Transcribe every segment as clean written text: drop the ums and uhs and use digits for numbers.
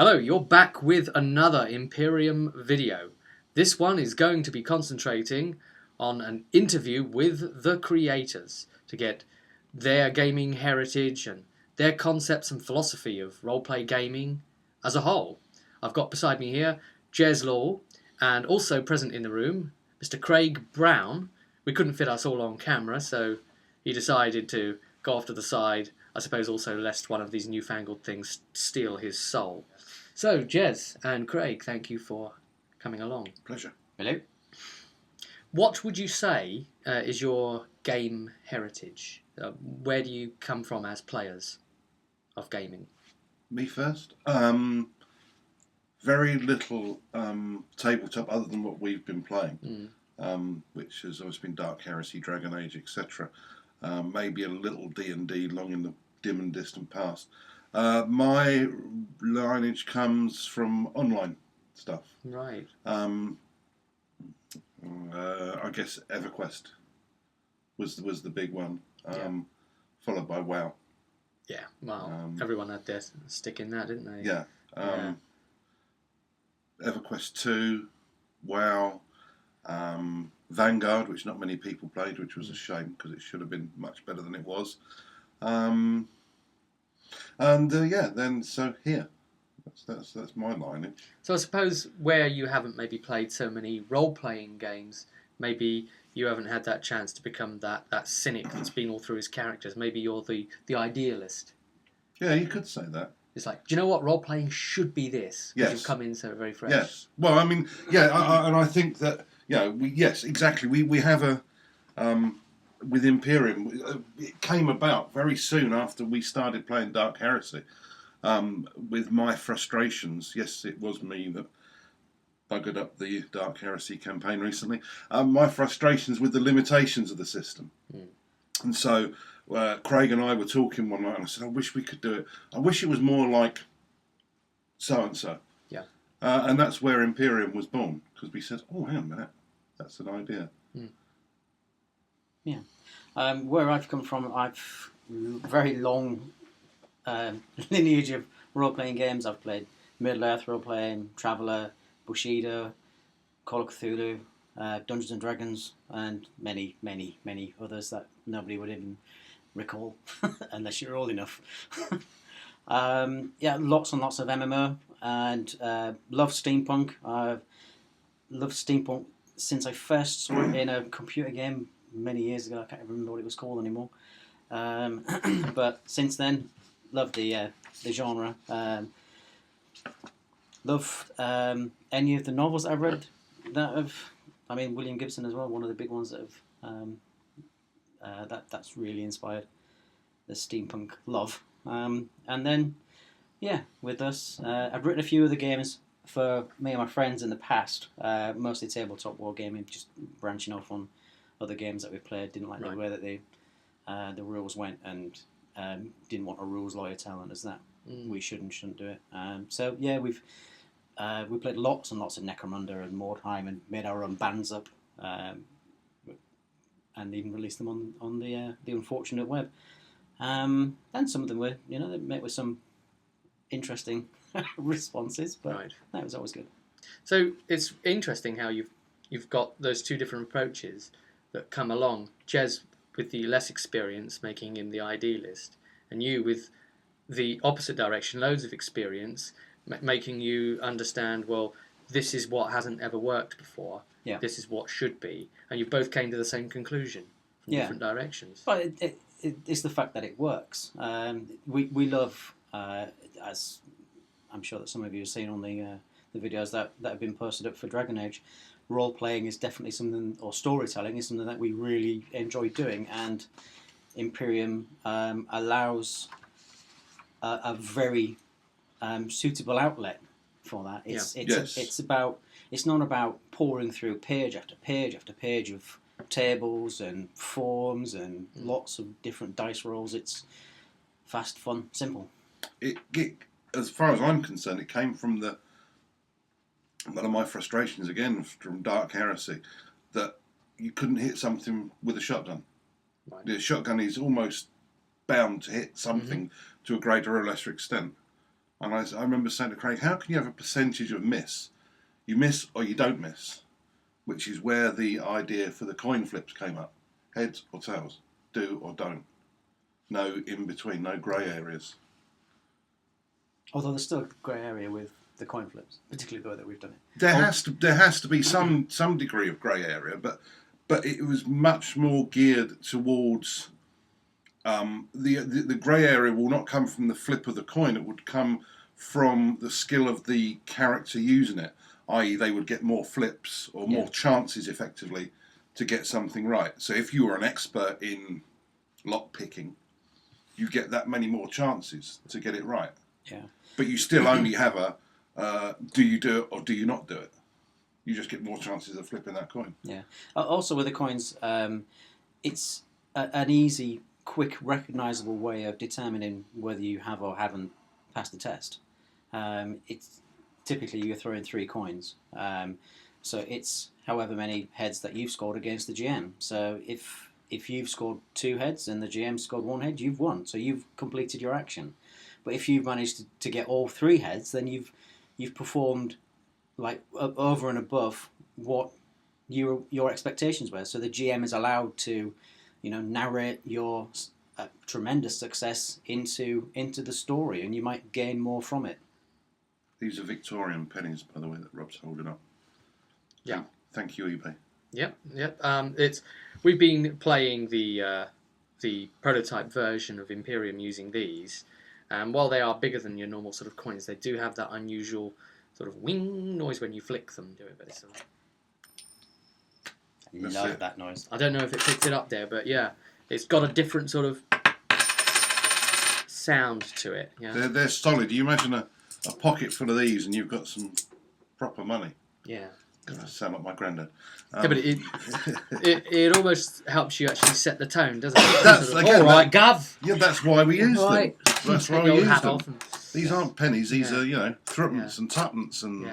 Hello, you're back with another Empirium video. This one is going to be concentrating on an interview with the creators to get their gaming heritage and their concepts and philosophy of roleplay gaming as a whole. I've got beside me here Jez Law, and also present in the room, Mr. Craig Brown. We couldn't fit us all on camera, so he decided to go off to the side, I suppose also lest one of these newfangled things steal his soul. So, Jez and Craig, thank you for coming along. Pleasure. Hello. What would you say is your game heritage? Where do you come from as players of gaming? Me first. Very little tabletop other than what we've been playing, which has always been Dark Heresy, Dragon Age, etc. Maybe a little D&D long in the dim and distant past. My lineage comes from online stuff. Right. I guess EverQuest was the big one, followed by WoW. Yeah, well, everyone had their stick in that, didn't they? Yeah. EverQuest 2, WoW, Vanguard, which not many people played, which was a shame because it should have been much better than it was. Then so here, that's my lineage. So I suppose where you haven't maybe played so many role-playing games, maybe you haven't had that chance to become that cynic that's been all through his characters. Maybe you're the idealist. Yeah, you could say that. It's like, do you know what? Role-playing should be this. Yes. You've come in so very fresh. Yes. Well, I mean, yeah, and I think that, yes, exactly. We have a, with Empirium, it came about very soon after we started playing Dark Heresy. With my frustrations, yes, it was me that buggered up the Dark Heresy campaign recently. My frustrations with the limitations of the system. And so Craig and I were talking one night and I said, I wish we could do it. I wish it was more like so-and-so. Yeah. And that's where Empirium was born, because we said, oh, hang on a minute, that's an idea. Yeah. Where I've come from, I've very long lineage of role-playing games. I've played Middle-earth role-playing, Traveller, Bushido, Call of Cthulhu, Dungeons and Dragons, and many, many, many others that nobody would even recall unless you're old enough. Lots and lots of MMO, and love steampunk. I've loved steampunk since I first saw it in a computer game many years ago. I can't even remember what it was called anymore. But since then, love the genre. Love any of the novels I've read William Gibson as well, one of the big ones that have that's really inspired the steampunk love. And then, with us, I've written a few other games for me and my friends in the past, mostly tabletop wargaming, just branching off on other games that we played. Didn't like the way that the rules went, and didn't want a rules lawyer telling us that we shouldn't do it. We played lots and lots of Necromunda and Mordheim and made our own bands up, and even released them on the unfortunate web. And some of them were, they met with some interesting responses, but that was always good. So it's interesting how you've got those two different approaches that come along. Jez with the less experience, making him the idealist, and you with the opposite direction, loads of experience, making you understand, well, this is what hasn't ever worked before. Yeah. This is what should be, and you both came to the same conclusion from different directions. But it's the fact that it works. We love, as I'm sure that some of you have seen on the videos that have been posted up for Dragon Age, role-playing is definitely something, or storytelling is something that we really enjoy doing, and Empirium allows a very suitable outlet for that. It's not about pouring through page after page after page of tables and forms and lots of different dice rolls. It's fast, fun, simple. It as far as I'm concerned, it came from one of my frustrations again from Dark Heresy, that you couldn't hit something with a shotgun. Right. The shotgun is almost bound to hit something to a greater or lesser extent. And I remember saying to Craig, how can you have a percentage of miss? You miss or you don't miss, which is where the idea for the coin flips came up. Heads or tails, do or don't. No in between, no grey areas. Although there's still a grey area with the coin flips, particularly the way that we've done it. There has to be some degree of grey area, but it was much more geared towards the grey area will not come from the flip of the coin. It would come from the skill of the character using it, i.e. they would get more flips or more chances effectively to get something right. So if you were an expert in lock picking, you get that many more chances to get it right. Yeah. But you still only have a do you do it or do you not do it? You just get more chances of flipping that coin. Yeah. Also with the coins, it's an easy, quick, recognisable way of determining whether you have or haven't passed the test. It's typically you're throwing 3 coins, so it's however many heads that you've scored against the GM. So if you've scored 2 heads and the GM scored 1 head, you've won. So you've completed your action. But if you've managed to get all 3 heads, then you've performed like over and above what your expectations were. So the GM is allowed to, narrate your tremendous success into the story, and you might gain more from it. These are Victorian pennies, by the way, that Rob's holding up. Yeah. Thank you, eBay. Yep. We've been playing the prototype version of Empirium using these, and while they are bigger than your normal sort of coins, they do have that unusual sort of wing noise when you flick them. Do it, but it's Love that noise. I don't know if it picked it up there, but yeah, it's got a different sort of sound to it. Yeah, They're solid. You imagine a pocket full of these, and you've got some proper money. Yeah. I sound like my granddad. Yeah, but it almost helps you actually set the tone, doesn't it? That's, sort of, again, all right, Gav. Yeah, that's why we use them. That's why we use them. These aren't pennies. These are, threepence and tuppence and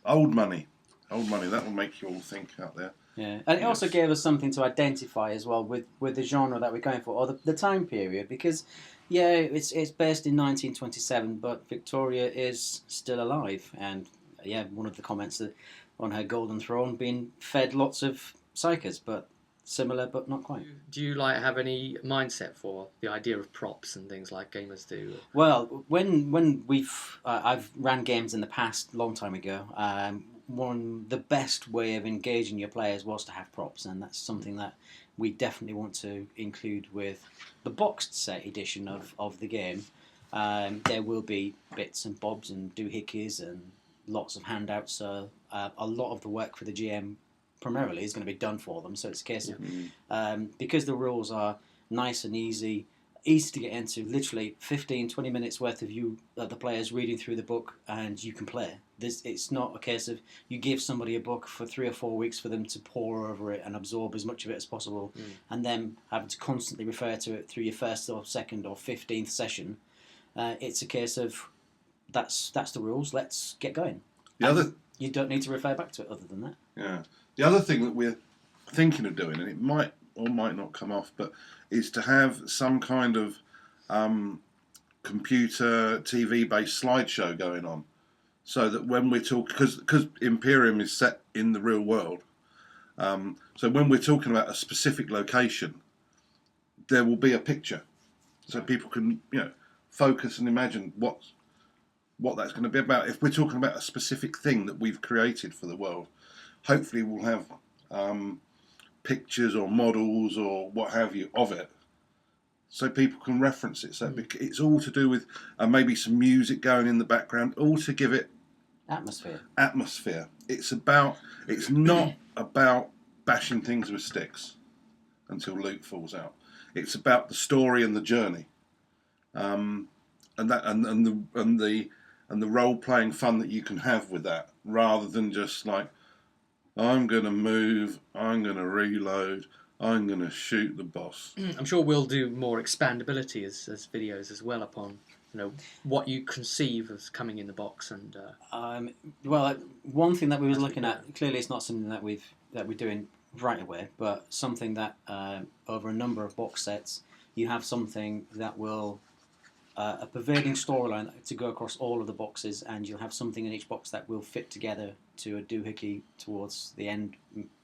old money. Old money. That will make you all think out there. Yeah, and it also gave us something to identify as well with the genre that we're going for, or the time period, because it's based in 1927, but Victoria is still alive, and one of the comments that on her golden throne being fed lots of psychers, but similar but not quite. Do you have any mindset for the idea of props and things like gamers do? Well, when I've ran games in the past, long time ago. The best way of engaging your players was to have props, and that's something that we definitely want to include with the boxed set edition of the game. There will be bits and bobs and doohickeys and lots of handouts, so a lot of the work for the GM primarily is going to be done for them. So it's a case of because the rules are nice and easy to get into, literally 15-20 minutes worth of the players reading through the book, and you can play. It's not a case of you give somebody a book for 3 or 4 weeks for them to pore over it and absorb as much of it as possible, and then having to constantly refer to it through your first or second or 15th session. It's a case of that's the rules. Let's get going. You don't need to refer back to it other than that. Yeah. The other thing that we're thinking of doing, and it might or might not come off, but is to have some kind of computer TV-based slideshow going on, so that when we're talking, because Empirium is set in the real world, so when we're talking about a specific location, there will be a picture, so people can focus and imagine what that's going to be about. If we're talking about a specific thing that we've created for the world, hopefully we'll have pictures or models or what have you of it, so people can reference it. So it's all to do with maybe some music going in the background, all to give it atmosphere. It's not about bashing things with sticks until Luke falls out. It's about the story and the journey, and the role playing fun that you can have with that, rather than just like, I'm going to move, I'm going to reload, I'm going to shoot the boss. I'm sure we'll do more expandability as videos as well upon what you conceive as coming in the box. And well, one thing that we was looking at, clearly it's not something that we're doing right away, but something that over a number of box sets you have something that will a pervading storyline to go across all of the boxes, and you'll have something in each box that will fit together to a doohickey towards the end,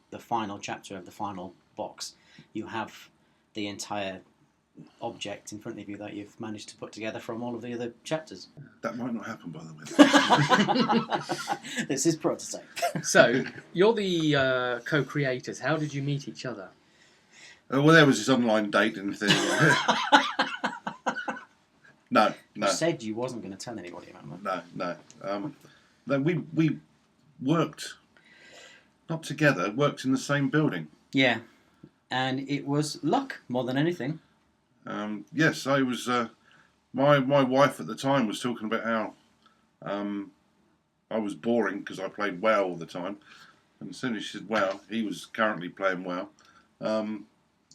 the final chapter of the final box. You have the entire object in front of you that you've managed to put together from all of the other chapters. That might not happen, by the way. This is prototype. So, you're the co-creators. How did you meet each other? Well, there was this online dating thing. No. You said you wasn't going to tell anybody about that. No. We worked, not together, worked in the same building. Yeah, and it was luck more than anything. Yes, I was. My wife at the time was talking about how I was boring because I played WoW all the time, and as soon as she said WoW, he was currently playing WoW, and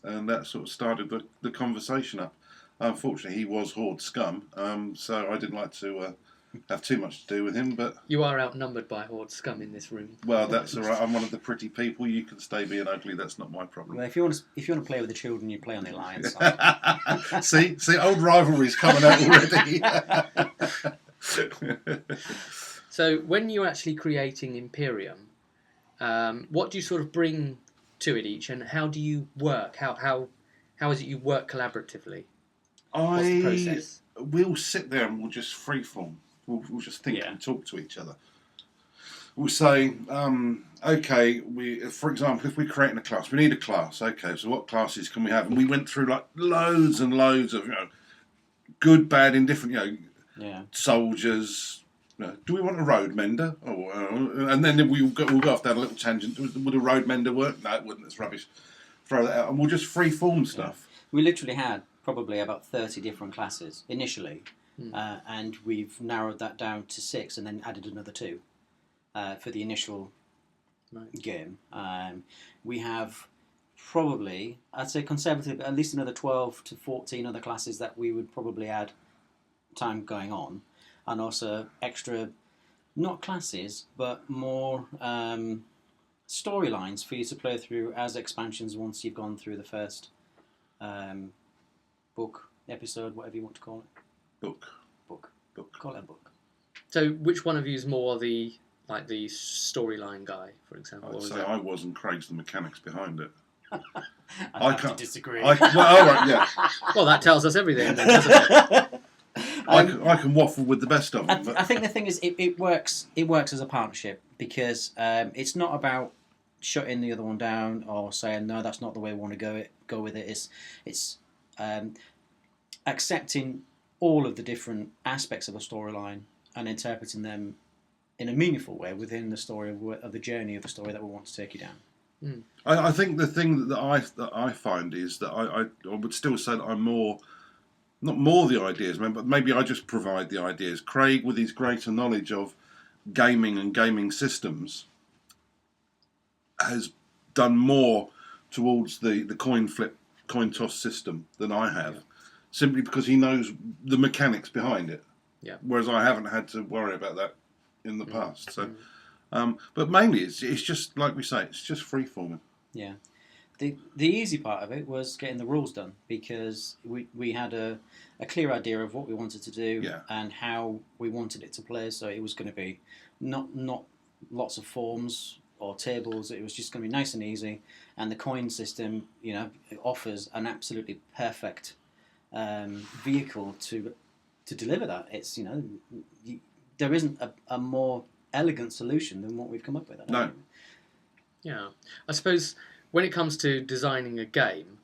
that sort of started the conversation up. Unfortunately, he was Horde scum, so I didn't like to have too much to do with him. But You are outnumbered by Horde scum in this room. well, that's all right. I'm one of the pretty people. You can stay being ugly. That's not my problem. Well, if you want to play with the children, you play on the alliance side. see, old rivalries coming out already. So, when you're actually creating Empirium, what do you sort of bring to it each, and how do you work? How is it you work collaboratively? What's the process? We'll sit there and we'll just freeform. We'll just think and talk to each other. We'll say, okay, for example, if we're creating a class, we need a class. Okay, so what classes can we have? And we went through like loads and loads of, good, bad, indifferent, soldiers. Do we want a road mender? And then we'll go off down a little tangent. Would a road mender work? No, it wouldn't. It's rubbish. Throw that out, and we'll just freeform stuff. We literally had probably about 30 different classes initially, and we've narrowed that down to 6 and then added another 2 for the initial game. We have probably, I'd say conservative, at least another 12 to 14 other classes that we would probably add time going on, and also extra, not classes, but more storylines for you to play through as expansions once you've gone through the first book, episode, whatever you want to call it. Book. Call it a book. So, which one of you is more the storyline guy, for example? I'd say I was, and Craig's the mechanics behind it. I have to disagree. All right, yeah. Well, that tells us everything, then, doesn't it? I can waffle with the best of them. I think the thing is, it works. It works as a partnership because it's not about shutting the other one down or saying no, that's not the way we want to go with it. It's accepting all of the different aspects of a storyline and interpreting them in a meaningful way within the story of the journey of the story that we want to take you down. I think the thing that I find is that I would still say that I'm not more the ideas man, but maybe I just provide the ideas. Craig, with his greater knowledge of gaming and gaming systems, has done more towards the coin toss system than I have, simply because he knows the mechanics behind it. Yeah. Whereas I haven't had to worry about that in the past. So, but mainly it's just like we say, it's just freeforming. Yeah. The easy part of it was getting the rules done because we had a clear idea of what we wanted to do and how we wanted it to play. So it was going to be not lots of forms or tables. It was just going to be nice and easy. And the coin system, it offers an absolutely perfect vehicle to deliver that. It's there isn't a more elegant solution than what we've come up with. No. Yeah, I suppose when it comes to designing a game,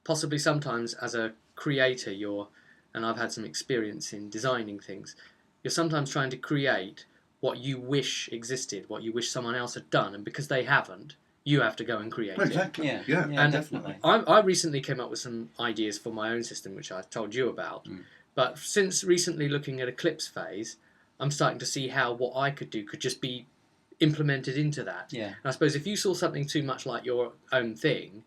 possibly sometimes as a creator, and I've had some experience in designing things, you're sometimes trying to create what you wish existed, what you wish someone else had done, and because they haven't, you have to go and create Exactly. it. Yeah, and definitely. I recently came up with some ideas for my own system, which I told you about. But since recently looking at Eclipse Phase, I'm starting to see how what I could do could just be implemented into that. Yeah. And I suppose if you saw something too much like your own thing,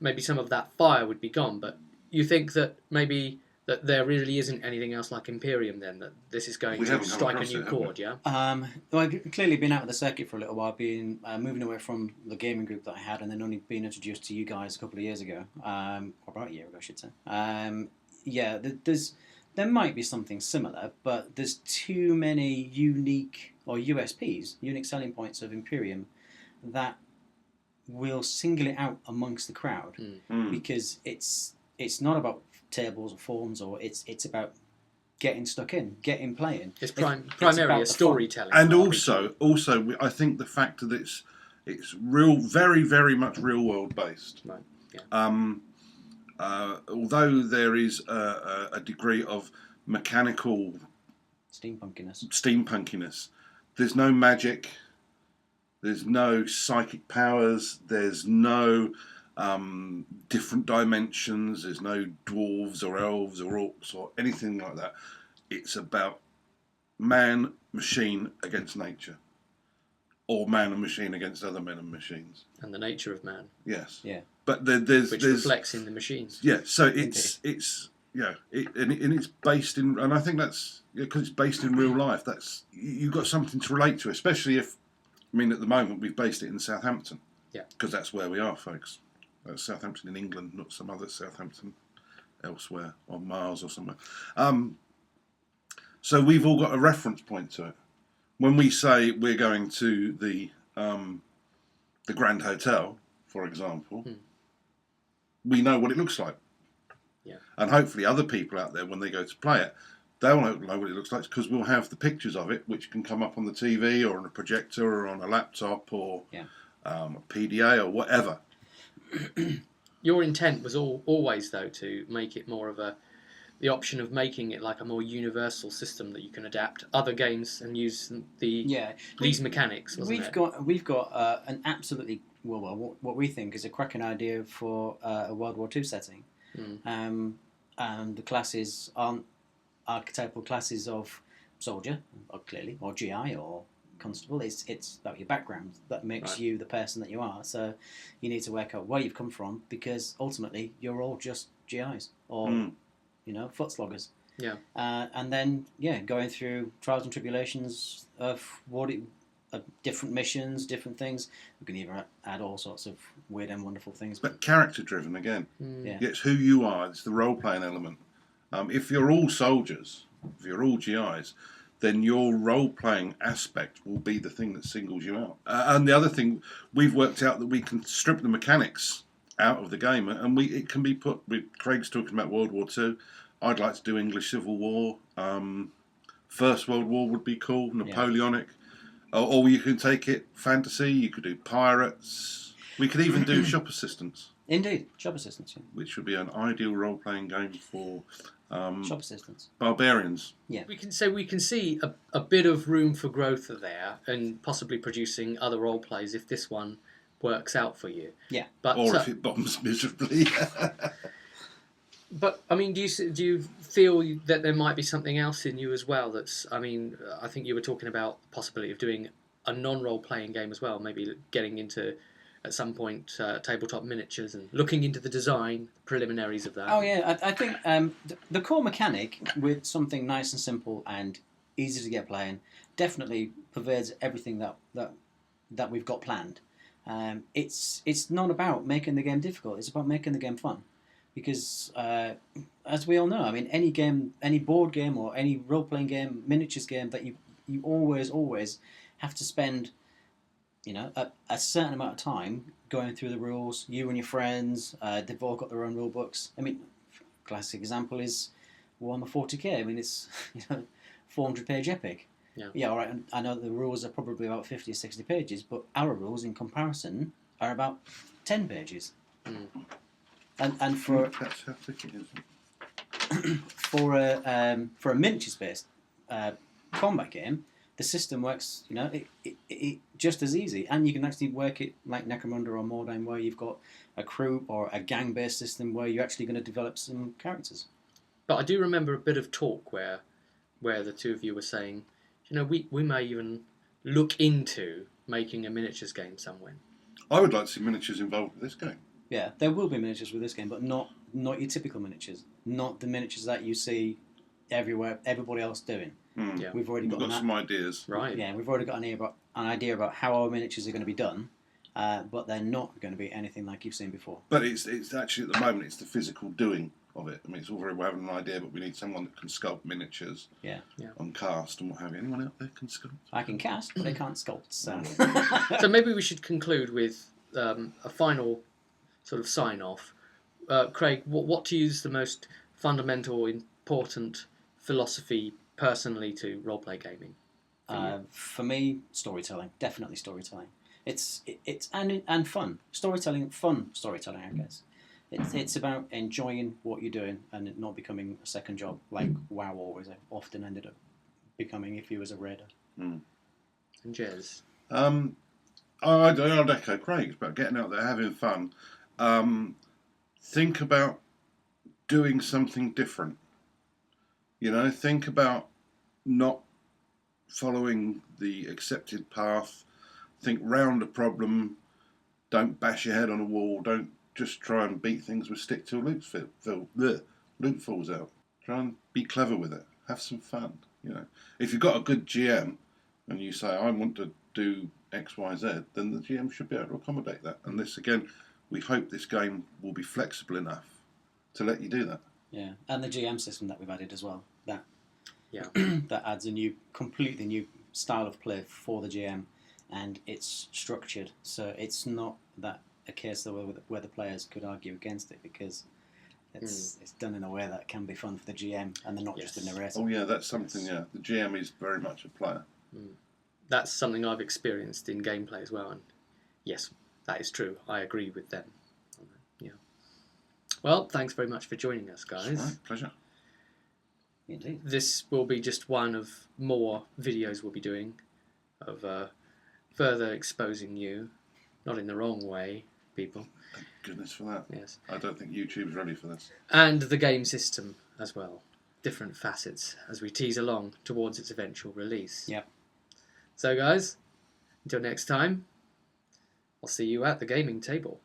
maybe some of that fire would be gone. But you think that maybe that there really isn't anything else like Empirium then, that this is going to strike a new chord, yeah? Well, I've clearly been out of the circuit for a little while, been moving away from the gaming group that I had and then only being introduced to you guys a couple of years ago, or about a year ago I should say. there might be something similar, but there's too many unique or USPs, unique selling points of Imperium, that will single it out amongst the crowd because it's not about tables or forms, or it's about getting stuck in, getting playing. It's primarily a storytelling. And also, I think the fact that it's real, very, very much real world based. Right. Yeah. Although there is a degree of mechanical steampunkiness, there's no magic. There's no psychic powers. There's no different dimensions. There's no dwarves or elves or orcs or anything like that. It's about man, machine against nature, or man and machine against other men and machines. And the nature of man. Yes. Yeah. But there's reflects in the machines. Yeah. So it's it's based in, and I think that's because it's based in real life. That's you've got something to relate to, especially if. I mean, at the moment, we've based it in Southampton. Yeah. Because that's where we are, folks. That's Southampton in England, not some other Southampton elsewhere, on Mars or somewhere. So we've all got a reference point to it. When we say we're going to the Grand Hotel, for example, we know what it looks like. Yeah. And hopefully other people out there, when they go to play it, they'll know what it looks like because we'll have the pictures of it, which can come up on the TV or on a projector or on a laptop or a PDA or whatever. Your intent was always, though, to make it more of the option of making it like a more universal system that you can adapt other games and use these mechanics. We've got an absolutely what we think is a cracking idea for a World War II setting, and the classes aren't archetypal classes of soldier, or clearly, or GI, or constable. It's about your background that makes you the person that you are. So you need to work out where you've come from, because ultimately you're all just GIs or foot sloggers. Yeah. And then going through trials and tribulations of different missions, different things. We can even add all sorts of weird and wonderful things. But character driven again. It's who you are. It's the role playing element. If you're all soldiers, if you're all GIs, then your role-playing aspect will be the thing that singles you out. And the other thing, we've worked out that we can strip the mechanics out of the game, and it can be put. Craig's talking about World War II. I'd like to do English Civil War. First World War would be cool, Napoleonic. Or you can take it fantasy. You could do pirates. We could even do shop assistants. Indeed, shop assistants. Yeah. Which would be an ideal role-playing game for shop assistants. Barbarians. Yeah, we can see a bit of room for growth there, and possibly producing other role plays if this one works out for you. Yeah, or if it bombs miserably. But I mean, do you feel that there might be something else in you as well? That's, I mean, I think you were talking about the possibility of doing a non-role playing game as well. Maybe getting into, at some point, tabletop miniatures and looking into the design preliminaries of that. Oh yeah, I think the core mechanic with something nice and simple and easy to get playing definitely pervades everything that we've got planned. It's not about making the game difficult. It's about making the game fun. Because, as we all know, I mean, any game, any board game or any role-playing game, miniatures game that you always have to spend, a certain amount of time going through the rules. You and your friends, they've all got their own rule books. I mean, classic example is Warhammer 40k. I mean, it's 400-page epic. Yeah, all right. I know that the rules are probably about 50 or 60 pages, but our rules, in comparison, are about 10 pages. And for that's how thick it is. for a miniatures based combat game, the system works. It just as easy, and you can actually work it like Necromunda or Mordheim, where you've got a crew or a gang based system where you're actually going to develop some characters. But I do remember a bit of talk where the two of you were saying, we may even look into making a miniatures game somewhere. I would like to see miniatures involved with this game. Yeah, there will be miniatures with this game, but not your typical miniatures. Not the miniatures that you see everywhere, everybody else doing. Yeah. We've already got some ideas. Right. Yeah, we've already got an idea about how our miniatures are going to be done, but they're not going to be anything like you've seen before. But it's actually, at the moment, it's the physical doing of it. I mean, it's all very well having an idea, but we need someone that can sculpt miniatures Yeah. and cast and what have you. Anyone out there can sculpt? I can cast, but I can't sculpt. So, So maybe we should conclude with a final sort of sign-off. Craig, what to use the most fundamental, important philosophy personally to roleplay gaming? For me, storytelling, definitely storytelling. It's and fun storytelling, I guess. It's about enjoying what you're doing and it not becoming a second job like WoW always often ended up becoming if you was a raider. And Jez? I'd echo Craig. It's about getting out there, having fun. Think about doing something different. Think about not following the accepted path. Think round a problem. Don't bash your head on a wall. Don't just try and beat things with stick till loot falls out. Try and be clever with it. Have some fun. If you've got a good GM and you say, I want to do X, Y, Z, then the GM should be able to accommodate that. And this, again, we hope this game will be flexible enough to let you do that. Yeah, and the GM system that we've added as well. That Yeah. that adds a completely new style of play for the GM, and it's structured. So it's not that a case where the players could argue against it because it's done in a way that can be fun for the GM and they're not just a narrator. Oh yeah, that's something. Yeah, the GM is very much a player. That's something I've experienced in gameplay as well, and yes, that is true. I agree with them. Yeah. Well, thanks very much for joining us, guys. Right, pleasure. Indeed. This will be just one of more videos we'll be doing of further exposing you, not in the wrong way, people. Thank goodness for that. Yes. I don't think YouTube's ready for this. And the game system as well. Different facets as we tease along towards its eventual release. Yep. So guys, until next time, I'll see you at the gaming table.